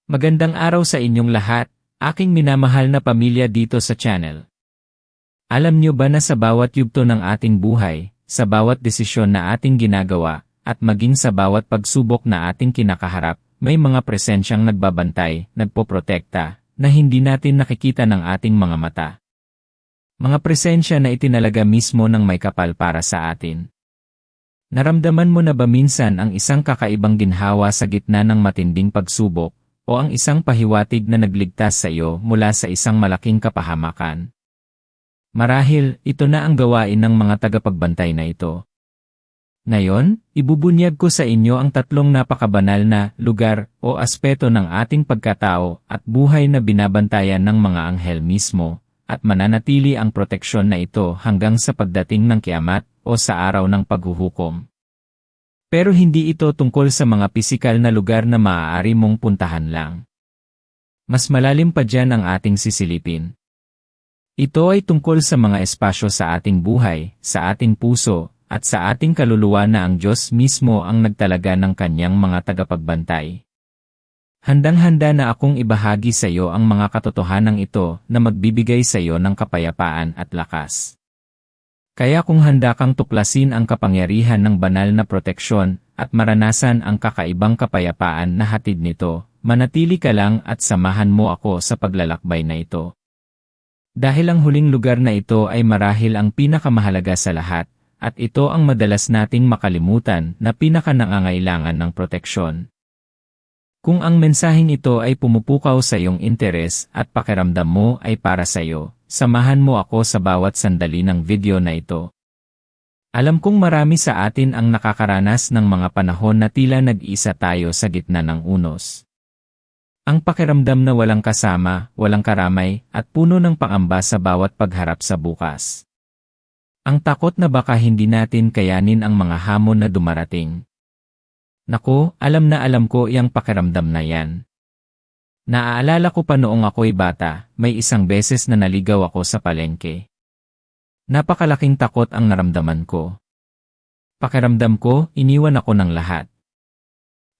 Magandang araw sa inyong lahat, aking minamahal na pamilya dito sa channel. Alam nyo ba na sa bawat yugto ng ating buhay, sa bawat desisyon na ating ginagawa, at maging sa bawat pagsubok na ating kinakaharap, may mga presensyang nagbabantay, nagpoprotekta, na hindi natin nakikita ng ating mga mata. Mga presensya na itinalaga mismo ng may kapal para sa atin. Naramdaman mo na ba minsan ang isang kakaibang ginhawa sa gitna ng matinding pagsubok, o ang isang pahiwatig na nagligtas sa iyo mula sa isang malaking kapahamakan? Marahil, ito na ang gawain ng mga tagapagbantay na ito. Ngayon, ibubunyag ko sa inyo ang tatlong napakabanal na lugar o aspeto ng ating pagkatao at buhay na binabantayan ng mga anghel mismo, at mananatili ang proteksyon na ito hanggang sa pagdating ng kiamat o sa araw ng paghuhukom. Pero hindi ito tungkol sa mga pisikal na lugar na maaari mong puntahan lang. Mas malalim pa dyan ang ating sisilipin. Ito ay tungkol sa mga espasyo sa ating buhay, sa ating puso, at sa ating kaluluwa na ang Diyos mismo ang nagtalaga ng kanyang mga tagapagbantay. Handang-handa na akong ibahagi sa iyo ang mga katotohanan ito na magbibigay sa iyo ng kapayapaan at lakas. Kaya kung handa kang tuklasin ang kapangyarihan ng banal na proteksyon at maranasan ang kakaibang kapayapaan na hatid nito, manatili ka lang at samahan mo ako sa paglalakbay na ito. Dahil ang huling lugar na ito ay marahil ang pinakamahalaga sa lahat, at ito ang madalas nating makalimutan na pinakanangangailangan ng proteksyon. Kung ang mensaheng ito ay pumupukaw sa iyong interes at pakiramdam mo ay para sa iyo, samahan mo ako sa bawat sandali ng video na ito. Alam kong marami sa atin ang nakakaranas ng mga panahon na tila nag-isa tayo sa gitna ng unos. Ang pakiramdam na walang kasama, walang karamay, at puno ng pangamba sa bawat pagharap sa bukas. Ang takot na baka hindi natin kayanin ang mga hamon na dumarating. Naku, alam na alam ko iyang pakiramdam na yan. Naaalala ko pa noong ako'y bata, may isang beses na naligaw ako sa palengke. Napakalaking takot ang naramdaman ko. Pakiramdam ko, iniwan ako ng lahat.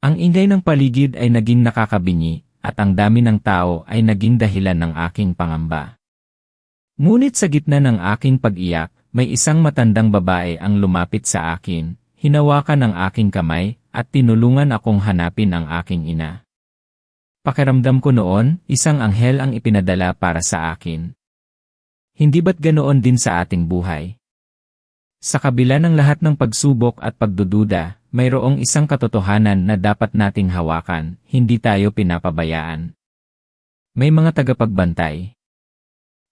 Ang ingay ng paligid ay naging nakakabingi, at ang dami ng tao ay naging dahilan ng aking pangamba. Ngunit sa gitna ng aking pag-iyak, may isang matandang babae ang lumapit sa akin, hinawakan ang aking kamay, at tinulungan akong hanapin ang aking ina. Pakiramdam ko noon, isang anghel ang ipinadala para sa akin. Hindi ba't ganoon din sa ating buhay? Sa kabila ng lahat ng pagsubok at pagdududa, mayroong isang katotohanan na dapat nating hawakan, hindi tayo pinapabayaan. May mga tagapagbantay.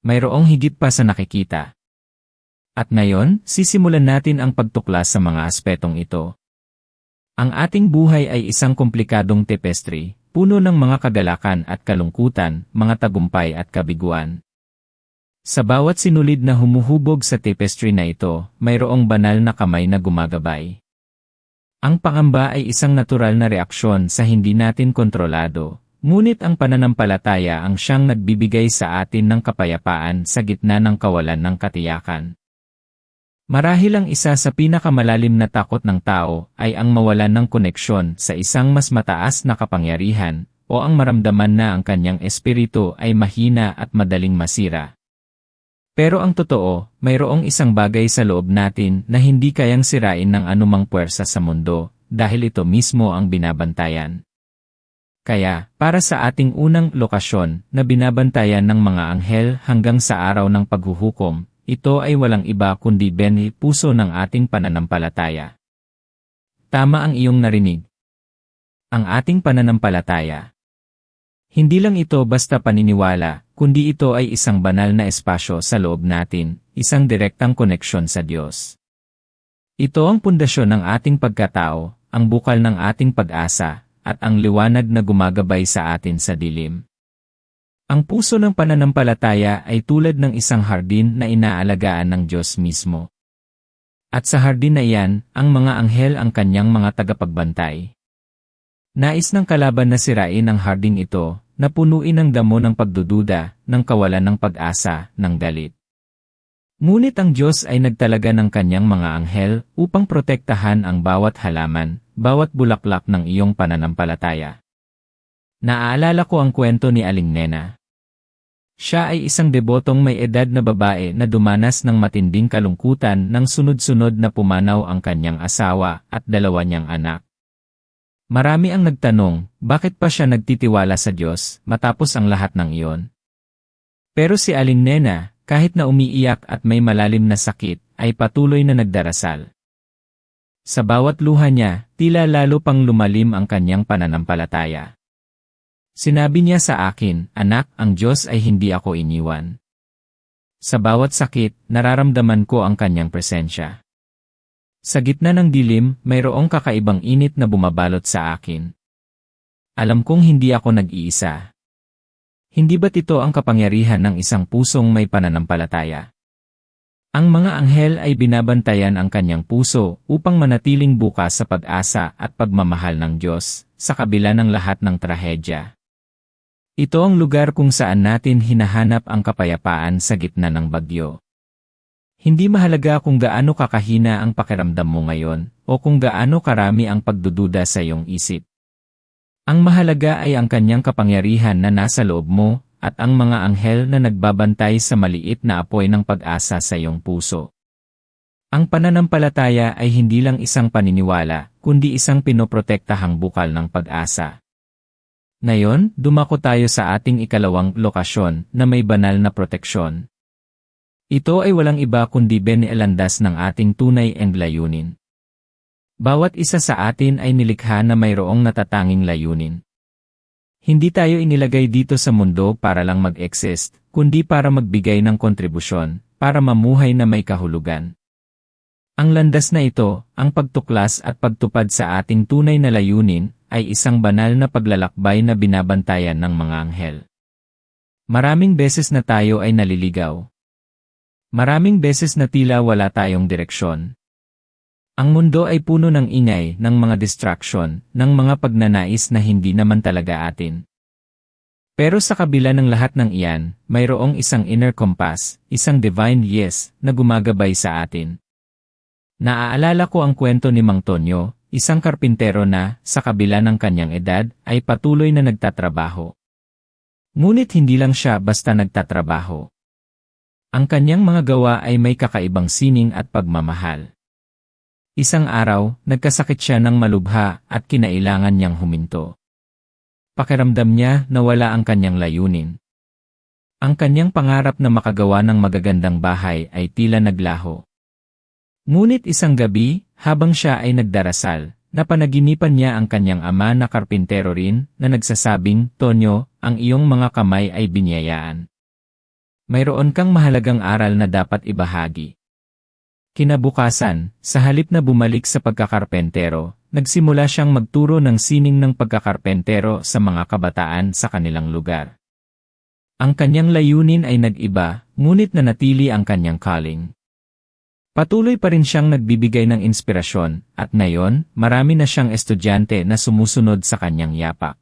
Mayroong higit pa sa nakikita. At ngayon, sisimulan natin ang pagtuklas sa mga aspetong ito. Ang ating buhay ay isang komplikadong tapestry, puno ng mga kagalakan at kalungkutan, mga tagumpay at kabiguan. Sa bawat sinulid na humuhubog sa tapestry na ito, mayroong banal na kamay na gumagabay. Ang pangamba ay isang natural na reaksyon sa hindi natin kontrolado, ngunit ang pananampalataya ang siyang nagbibigay sa atin ng kapayapaan sa gitna ng kawalan ng katiyakan. Marahil ang isa sa pinakamalalim na takot ng tao ay ang mawalan ng koneksyon sa isang mas mataas na kapangyarihan o ang maramdaman na ang kanyang espiritu ay mahina at madaling masira. Pero ang totoo, mayroong isang bagay sa loob natin na hindi kayang sirain ng anumang puwersa sa mundo dahil ito mismo ang binabantayan. Kaya, para sa ating unang lokasyon na binabantayan ng mga anghel hanggang sa araw ng paghuhukom, ito ay walang iba kundi puso ng ating pananampalataya. Tama ang iyong narinig. Ang ating pananampalataya. Hindi lang ito basta paniniwala, kundi ito ay isang banal na espasyo sa loob natin, isang direktang koneksyon sa Diyos. Ito ang pundasyon ng ating pagkatao, ang bukal ng ating pag-asa, at ang liwanag na gumagabay sa atin sa dilim. Ang puso ng pananampalataya ay tulad ng isang hardin na inaalagaan ng Diyos mismo. At sa hardin na iyan, ang mga anghel ang kanyang mga tagapagbantay. Nais ng kalaban na sirain ang hardin ito, na punuin ng damo ng pagdududa, ng kawalan ng pag-asa, ng galit. Ngunit ang Diyos ay nagtalaga ng kanyang mga anghel upang protektahan ang bawat halaman, bawat bulaklak ng iyong pananampalataya. Naaalala ko ang kwento ni Aling Nena. Siya ay isang debotong may edad na babae na dumanas ng matinding kalungkutan nang sunod-sunod na pumanaw ang kanyang asawa at dalawa niyang anak. Marami ang nagtanong, bakit pa siya nagtitiwala sa Diyos matapos ang lahat ng iyon? Pero si Aling Nena, kahit na umiiyak at may malalim na sakit, ay patuloy na nagdarasal. Sa bawat luha niya, tila lalo pang lumalim ang kanyang pananampalataya. Sinabi niya sa akin, "Anak, ang Diyos ay hindi ako iniwan." Sa bawat sakit, nararamdaman ko ang kanyang presensya. Sa gitna ng dilim, mayroong kakaibang init na bumabalot sa akin. Alam kong hindi ako nag-iisa. Hindi ba't ito ang kapangyarihan ng isang pusong may pananampalataya? Ang mga anghel ay binabantayan ang kanyang puso upang manatiling bukas sa pag-asa at pagmamahal ng Diyos, sa kabila ng lahat ng trahedya. Ito ang lugar kung saan natin hinahanap ang kapayapaan sa gitna ng bagyo. Hindi mahalaga kung gaano kakahina ang pakiramdam mo ngayon, o kung gaano karami ang pagdududa sa iyong isip. Ang mahalaga ay ang kanyang kapangyarihan na nasa loob mo, at ang mga anghel na nagbabantay sa maliit na apoy ng pag-asa sa iyong puso. Ang pananampalataya ay hindi lang isang paniniwala, kundi isang pinoprotektahang bukal ng pag-asa. Ngayon, dumako tayo sa ating ikalawang lokasyon na may banal na proteksyon. Ito ay walang iba kundi binilandas ng ating tunay ang layunin. Bawat isa sa atin ay nilikha na mayroong natatanging layunin. Hindi tayo inilagay dito sa mundo para lang mag-exist, kundi para magbigay ng kontribusyon, para mamuhay na may kahulugan. Ang landas na ito, ang pagtuklas at pagtupad sa ating tunay na layunin, ay isang banal na paglalakbay na binabantayan ng mga anghel. Maraming beses na tayo ay naliligaw. Maraming beses na tila wala tayong direksyon. Ang mundo ay puno ng ingay, ng mga distraction, ng mga pagnanais na hindi naman talaga atin. Pero sa kabila ng lahat ng iyan, mayroong isang inner compass, isang divine yes, na gumagabay sa atin. Naaalala ko ang kwento ni Mang Tonyo, isang karpintero na, sa kabila ng kanyang edad, ay patuloy na nagtatrabaho. Ngunit hindi lang siya basta nagtatrabaho. Ang kanyang mga gawa ay may kakaibang sining at pagmamahal. Isang araw, nagkasakit siya ng malubha at kinailangan niyang huminto. Pakiramdam niya na wala ang kanyang layunin. Ang kanyang pangarap na makagawa ng magagandang bahay ay tila naglaho. Ngunit isang gabi, habang siya ay nagdarasal, napanaginipan niya ang kanyang ama na karpintero rin, na nagsasabing, "Tonyo, ang iyong mga kamay ay binyayaan. Mayroon kang mahalagang aral na dapat ibahagi." Kinabukasan, sa halip na bumalik sa pagkakarpentero, nagsimula siyang magturo ng sining ng pagkakarpentero sa mga kabataan sa kanilang lugar. Ang kanyang layunin ay nag-iba, ngunit nanatili ang kanyang calling. Patuloy pa rin siyang nagbibigay ng inspirasyon, at ngayon, marami na siyang estudyante na sumusunod sa kanyang yapak.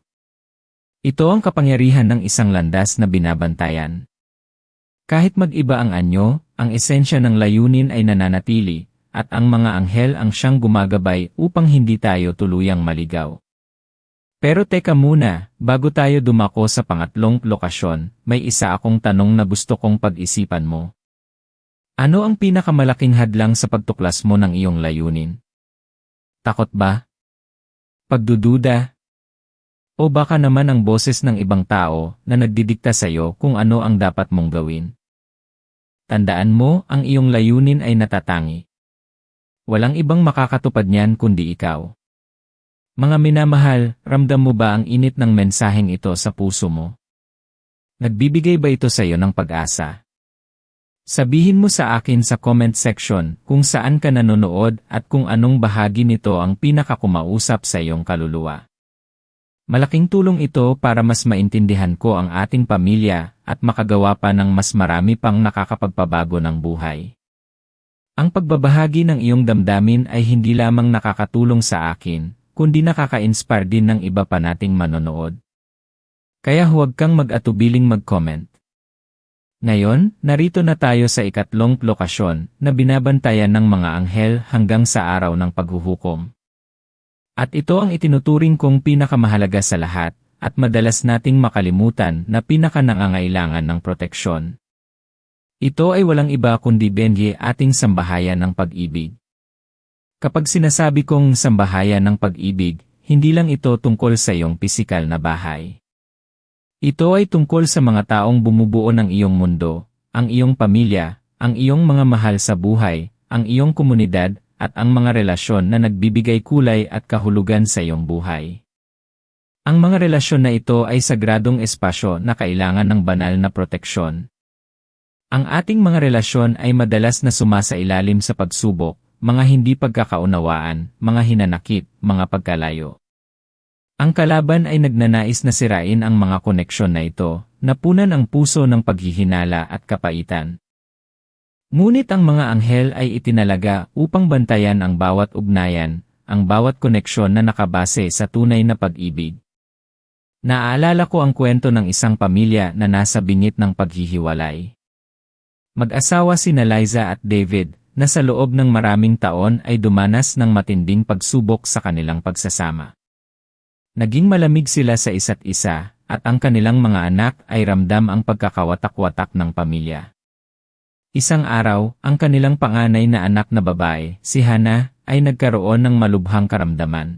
Ito ang kapangyarihan ng isang landas na binabantayan. Kahit mag-iba ang anyo, ang esensya ng layunin ay nananatili, at ang mga anghel ang siyang gumagabay upang hindi tayo tuluyang maligaw. Pero teka muna, bago tayo dumako sa pangatlong lokasyon, may isa akong tanong na gusto kong pag-isipan mo. Ano ang pinakamalaking hadlang sa pagtuklas mo ng iyong layunin? Takot ba? Pagdududa? O baka naman ang boses ng ibang tao na nagdidikta sa iyo kung ano ang dapat mong gawin? Tandaan mo, ang iyong layunin ay natatangi. Walang ibang makakatupad niyan kundi ikaw. Mga minamahal, ramdam mo ba ang init ng mensaheng ito sa puso mo? Nagbibigay ba ito sa iyo ng pag-asa? Sabihin mo sa akin sa comment section kung saan ka nanonood at kung anong bahagi nito ang pinakakumausap sa iyong kaluluwa. Malaking tulong ito para mas maintindihan ko ang ating pamilya at makagawa pa ng mas marami pang nakakapagpabago ng buhay. Ang pagbabahagi ng iyong damdamin ay hindi lamang nakakatulong sa akin, kundi nakaka-inspire din ng iba pa nating manonood. Kaya huwag kang mag-atubiling mag-comment. Ngayon, narito na tayo sa ikatlong lokasyon na binabantayan ng mga anghel hanggang sa araw ng paghuhukom. At ito ang itinuturing kong pinakamahalaga sa lahat, at madalas nating makalimutan na pinakanangangailangan ng proteksyon. Ito ay walang iba kundi Benye, ating sambahayan ng pag-ibig. Kapag sinasabi kong sambahayan ng pag-ibig, hindi lang ito tungkol sa iyong pisikal na bahay. Ito ay tungkol sa mga taong bumubuo ng iyong mundo, ang iyong pamilya, ang iyong mga mahal sa buhay, ang iyong komunidad, at ang mga relasyon na nagbibigay kulay at kahulugan sa iyong buhay. Ang mga relasyon na ito ay sagradong espasyo na kailangan ng banal na proteksyon. Ang ating mga relasyon ay madalas na sumasailalim sa pagsubok, mga hindi pagkakaunawaan, mga hinanakit, mga pagkalayo. Ang kalaban ay nagnanais na sirain ang mga koneksyon na ito, napunan ang puso ng paghihinala at kapaitan. Ngunit ang mga anghel ay itinalaga upang bantayan ang bawat ugnayan, ang bawat koneksyon na nakabase sa tunay na pag-ibig. Naaalala ko ang kwento ng isang pamilya na nasa bingit ng paghihiwalay. Mag-asawa sina Liza at David, na sa loob ng maraming taon ay dumanas ng matinding pagsubok sa kanilang pagsasama. Naging malamig sila sa isa't isa, at ang kanilang mga anak ay ramdam ang pagkakawatak-watak ng pamilya. Isang araw, ang kanilang panganay na anak na babae, si Hannah, ay nagkaroon ng malubhang karamdaman.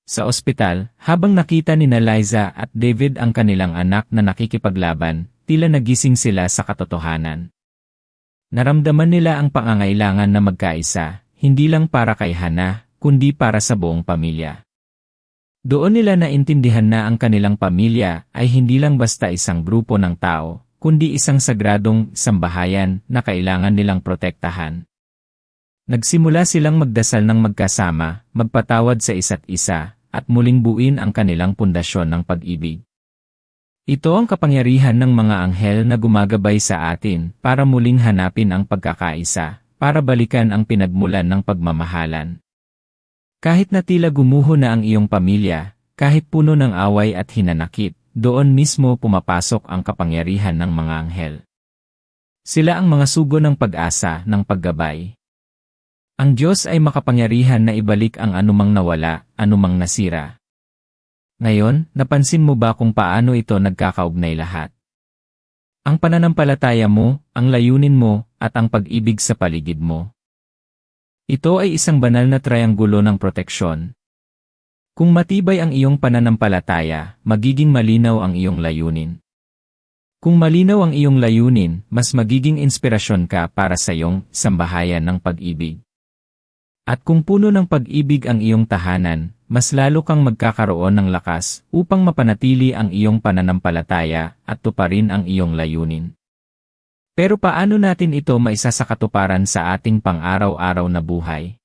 Sa ospital, habang nakita ni Liza at David ang kanilang anak na nakikipaglaban, tila nagising sila sa katotohanan. Naramdaman nila ang pangangailangan na magkaisa, hindi lang para kay Hannah, kundi para sa buong pamilya. Doon nila naintindihan na ang kanilang pamilya ay hindi lang basta isang grupo ng tao, kundi isang sagradong sambahayan na kailangan nilang protektahan. Nagsimula silang magdasal ng magkasama, magpatawad sa isa't isa, at muling buuin ang kanilang pundasyon ng pag-ibig. Ito ang kapangyarihan ng mga anghel na gumagabay sa atin para muling hanapin ang pagkakaisa, para balikan ang pinagmulan ng pagmamahalan. Kahit na tila gumuho na ang iyong pamilya, kahit puno ng away at hinanakit, doon mismo pumapasok ang kapangyarihan ng mga anghel. Sila ang mga sugo ng pag-asa, ng paggabay. Ang Diyos ay makapangyarihan na ibalik ang anumang nawala, anumang nasira. Ngayon, napansin mo ba kung paano ito nagkakaugnay lahat? Ang pananampalataya mo, ang layunin mo, at ang pag-ibig sa paligid mo. Ito ay isang banal na trianggulo ng proteksyon. Kung matibay ang iyong pananampalataya, magiging malinaw ang iyong layunin. Kung malinaw ang iyong layunin, mas magiging inspirasyon ka para sa iyong sambahayan ng pag-ibig. At kung puno ng pag-ibig ang iyong tahanan, mas lalo kang magkakaroon ng lakas upang mapanatili ang iyong pananampalataya at tuparin ang iyong layunin. Pero paano natin ito maisasakatuparan sa ating pang-araw-araw na buhay?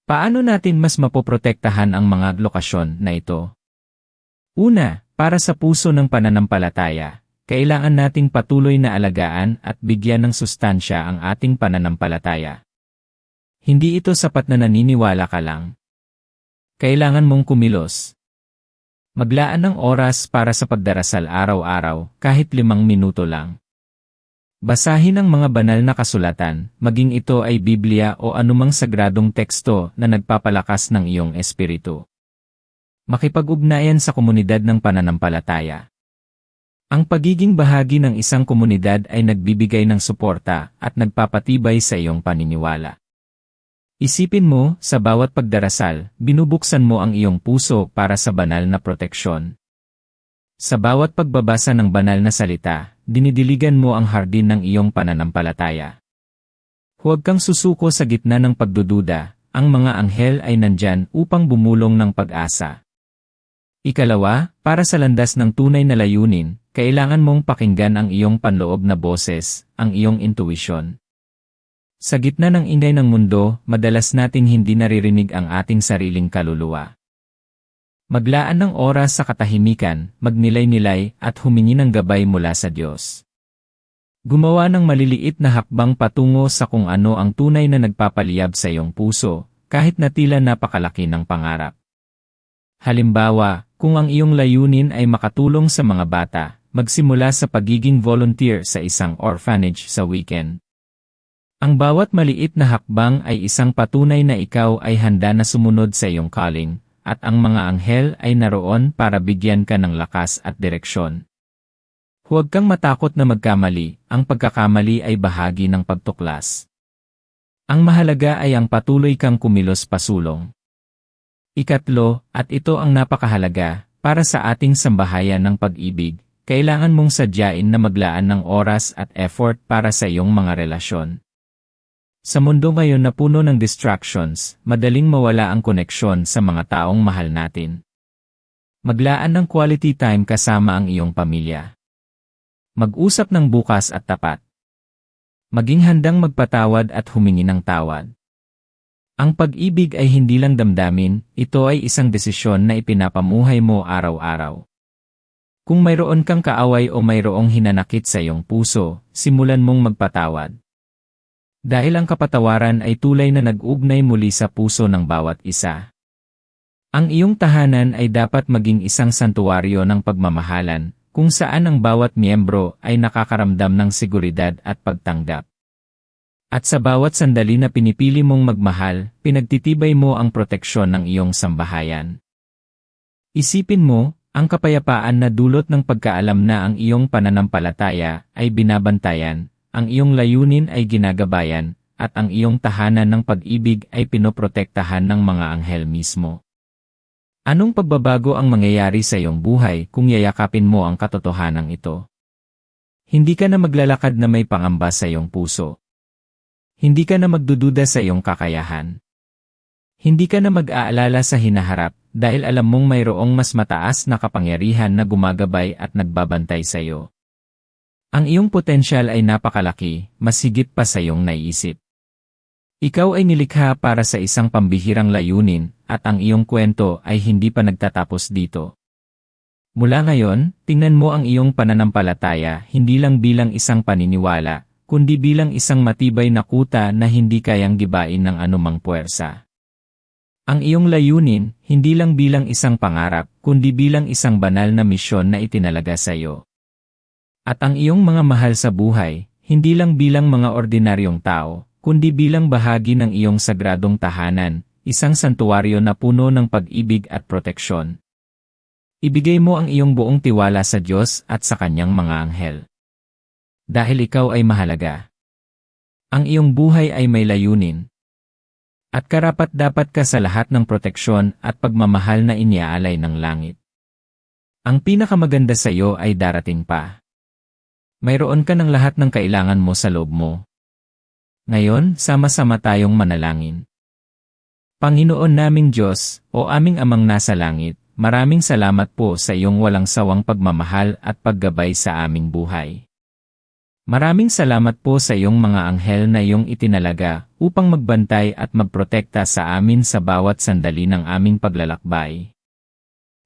Paano natin mas mapoprotektahan ang mga lokasyon na ito? Una, para sa puso ng pananampalataya, kailangan nating patuloy na alagaan at bigyan ng sustansya ang ating pananampalataya. Hindi ito sapat na naniniwala ka lang. Kailangan mong kumilos. Maglaan ng oras para sa pagdarasal araw-araw, kahit 5 minuto lang. Basahin ang mga banal na kasulatan, maging ito ay Biblia o anumang sagradong teksto na nagpapalakas ng iyong espiritu. Makipag-ugnayan sa komunidad ng pananampalataya. Ang pagiging bahagi ng isang komunidad ay nagbibigay ng suporta at nagpapatibay sa iyong paniniwala. Isipin mo, sa bawat pagdarasal, binubuksan mo ang iyong puso para sa banal na proteksyon. Sa bawat pagbabasa ng banal na salita, dinidiligan mo ang hardin ng iyong pananampalataya. Huwag kang susuko sa gitna ng pagdududa, ang mga anghel ay nandyan upang bumulong ng pag-asa. Ikalawa, para sa landas ng tunay na layunin, kailangan mong pakinggan ang iyong panloob na boses, ang iyong intuition. Sa gitna ng ingay ng mundo, madalas nating hindi naririnig ang ating sariling kaluluwa. Maglaan ng oras sa katahimikan, magnilay-nilay at humingi ng gabay mula sa Diyos. Gumawa ng maliliit na hakbang patungo sa kung ano ang tunay na nagpapaliyab sa iyong puso, kahit na tila napakalaki ng pangarap. Halimbawa, kung ang iyong layunin ay makatulong sa mga bata, magsimula sa pagiging volunteer sa isang orphanage sa weekend. Ang bawat maliit na hakbang ay isang patunay na ikaw ay handa na sumunod sa iyong calling, at ang mga anghel ay naroon para bigyan ka ng lakas at direksyon. Huwag kang matakot na magkamali, ang pagkakamali ay bahagi ng pagtuklas. Ang mahalaga ay ang patuloy kang kumilos pasulong. Ikatlo, at ito ang napakahalaga, para sa ating sambahayan ng pag-ibig, kailangan mong sadyain na maglaan ng oras at effort para sa iyong mga relasyon. Sa mundo ngayon na puno ng distractions, madaling mawala ang koneksyon sa mga taong mahal natin. Maglaan ng quality time kasama ang iyong pamilya. Mag-usap ng bukas at tapat. Maging handang magpatawad at humingi ng tawad. Ang pag-ibig ay hindi lang damdamin, ito ay isang desisyon na ipinapamuhay mo araw-araw. Kung mayroon kang kaaway o mayroong hinanakit sa iyong puso, simulan mong magpatawad. Dahil ang kapatawaran ay tulay na nag-ugnay muli sa puso ng bawat isa. Ang iyong tahanan ay dapat maging isang santuwaryo ng pagmamahalan, kung saan ang bawat miyembro ay nakakaramdam ng seguridad at pagtanggap. At sa bawat sandali na pinipili mong magmahal, pinagtitibay mo ang proteksyon ng iyong sambahayan. Isipin mo, ang kapayapaan na dulot ng pagkaalam na ang iyong pananampalataya ay binabantayan, ang iyong layunin ay ginagabayan, at ang iyong tahanan ng pag-ibig ay pinoprotektahan ng mga anghel mismo. Anong pagbabago ang mangyayari sa iyong buhay kung yayakapin mo ang katotohanan ito? Hindi ka na maglalakad na may pangamba sa iyong puso. Hindi ka na magdududa sa iyong kakayahan. Hindi ka na mag-aalala sa hinaharap dahil alam mong mayroong mas mataas na kapangyarihan na gumagabay at nagbabantay sa iyo. Ang iyong potensyal ay napakalaki, mas higit pa sa iyong naiisip. Ikaw ay nilikha para sa isang pambihirang layunin, at ang iyong kwento ay hindi pa nagtatapos dito. Mula ngayon, tingnan mo ang iyong pananampalataya hindi lang bilang isang paniniwala, kundi bilang isang matibay na kuta na hindi kayang gibain ng anumang puwersa. Ang iyong layunin, hindi lang bilang isang pangarap, kundi bilang isang banal na misyon na itinalaga sa iyo. At ang iyong mga mahal sa buhay, hindi lang bilang mga ordinaryong tao, kundi bilang bahagi ng iyong sagradong tahanan, isang santuwaryo na puno ng pag-ibig at proteksyon. Ibigay mo ang iyong buong tiwala sa Diyos at sa Kanyang mga anghel. Dahil ikaw ay mahalaga. Ang iyong buhay ay may layunin. At karapat-dapat ka sa lahat ng proteksyon at pagmamahal na iniaalay ng langit. Ang pinakamaganda sa iyo ay darating pa. Mayroon ka ng lahat ng kailangan mo sa loob mo. Ngayon, sama-sama tayong manalangin. Panginoon naming Diyos, o aming Amang nasa langit, maraming salamat po sa iyong walang sawang pagmamahal at paggabay sa aming buhay. Maraming salamat po sa iyong mga anghel na iyong itinalaga upang magbantay at magprotekta sa amin sa bawat sandali ng aming paglalakbay.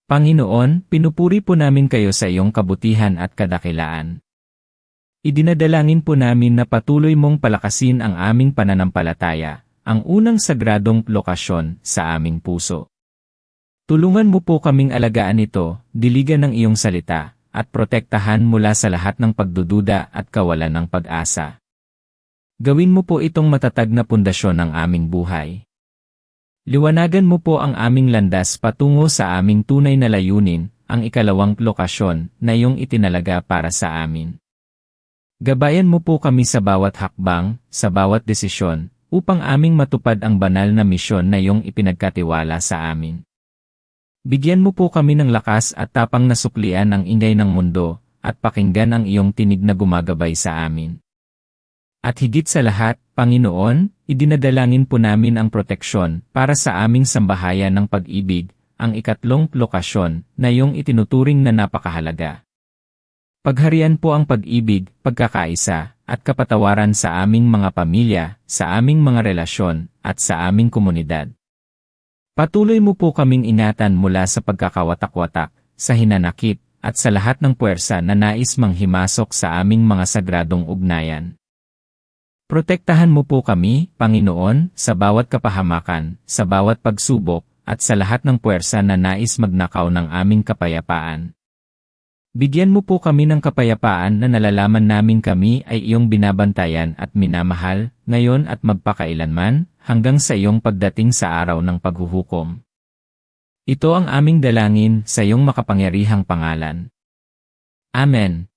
Panginoon, pinupuri po namin kayo sa iyong kabutihan at kadakilaan. Idinadalangin po namin na patuloy mong palakasin ang aming pananampalataya, ang unang sagradong lokasyon sa aming puso. Tulungan mo po kaming alagaan ito, diligan ng iyong salita, at protektahan mula sa lahat ng pagdududa at kawalan ng pag-asa. Gawin mo po itong matatag na pundasyon ng aming buhay. Liwanagan mo po ang aming landas patungo sa aming tunay na layunin, ang ikalawang lokasyon na iyong itinalaga para sa amin. Gabayan mo po kami sa bawat hakbang, sa bawat desisyon, upang aming matupad ang banal na misyon na iyong ipinagkatiwala sa amin. Bigyan mo po kami ng lakas at tapang na suklian ang ingay ng mundo, at pakinggan ang iyong tinig na gumagabay sa amin. At higit sa lahat, Panginoon, idinadalangin po namin ang proteksyon para sa aming sambahayan ng pag-ibig, ang ikatlong lokasyon na iyong itinuturing na napakahalaga. Pagharian po ang pag-ibig, pagkakaisa, at kapatawaran sa aming mga pamilya, sa aming mga relasyon, at sa aming komunidad. Patuloy mo po kaming ingatan mula sa pagkakawatak-watak, sa hinanakit, at sa lahat ng puwersa na nais manghimasok sa aming mga sagradong ugnayan. Protektahan mo po kami, Panginoon, sa bawat kapahamakan, sa bawat pagsubok, at sa lahat ng puwersa na nais magnakaw ng aming kapayapaan. Bigyan mo po kami ng kapayapaan na nalalaman namin kami ay iyong binabantayan at minamahal, ngayon at magpakailanman, hanggang sa iyong pagdating sa araw ng paghuhukom. Ito ang aming dalangin sa iyong makapangyarihang pangalan. Amen.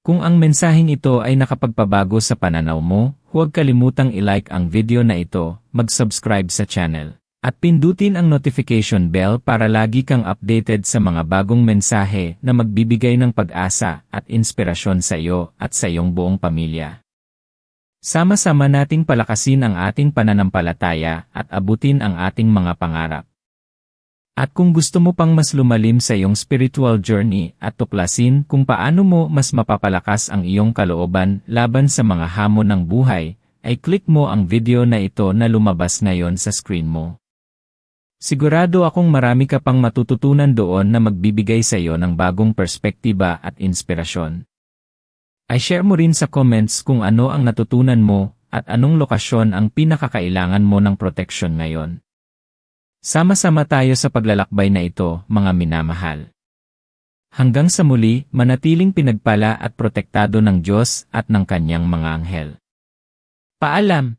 Kung ang mensaheng ito ay nakapagpabago sa pananaw mo, huwag kalimutang i-like ang video na ito, mag-subscribe sa channel, at pindutin ang notification bell para lagi kang updated sa mga bagong mensahe na magbibigay ng pag-asa at inspirasyon sa iyo at sa iyong buong pamilya. Sama-sama nating palakasin ang ating pananampalataya at abutin ang ating mga pangarap. At kung gusto mo pang mas lumalim sa iyong spiritual journey at tuklasin kung paano mo mas mapapalakas ang iyong kalooban laban sa mga hamon ng buhay, ay click mo ang video na ito na lumabas ngayon sa screen mo. Sigurado akong marami ka pang matututunan doon na magbibigay sa iyo ng bagong perspektiba at inspirasyon. Ay share mo rin sa comments kung ano ang natutunan mo at anong lokasyon ang pinakakailangan mo ng proteksyon ngayon. Sama-sama tayo sa paglalakbay na ito, mga minamahal. Hanggang sa muli, manatiling pinagpala at protektado ng Diyos at ng Kanyang mga anghel. Paalam!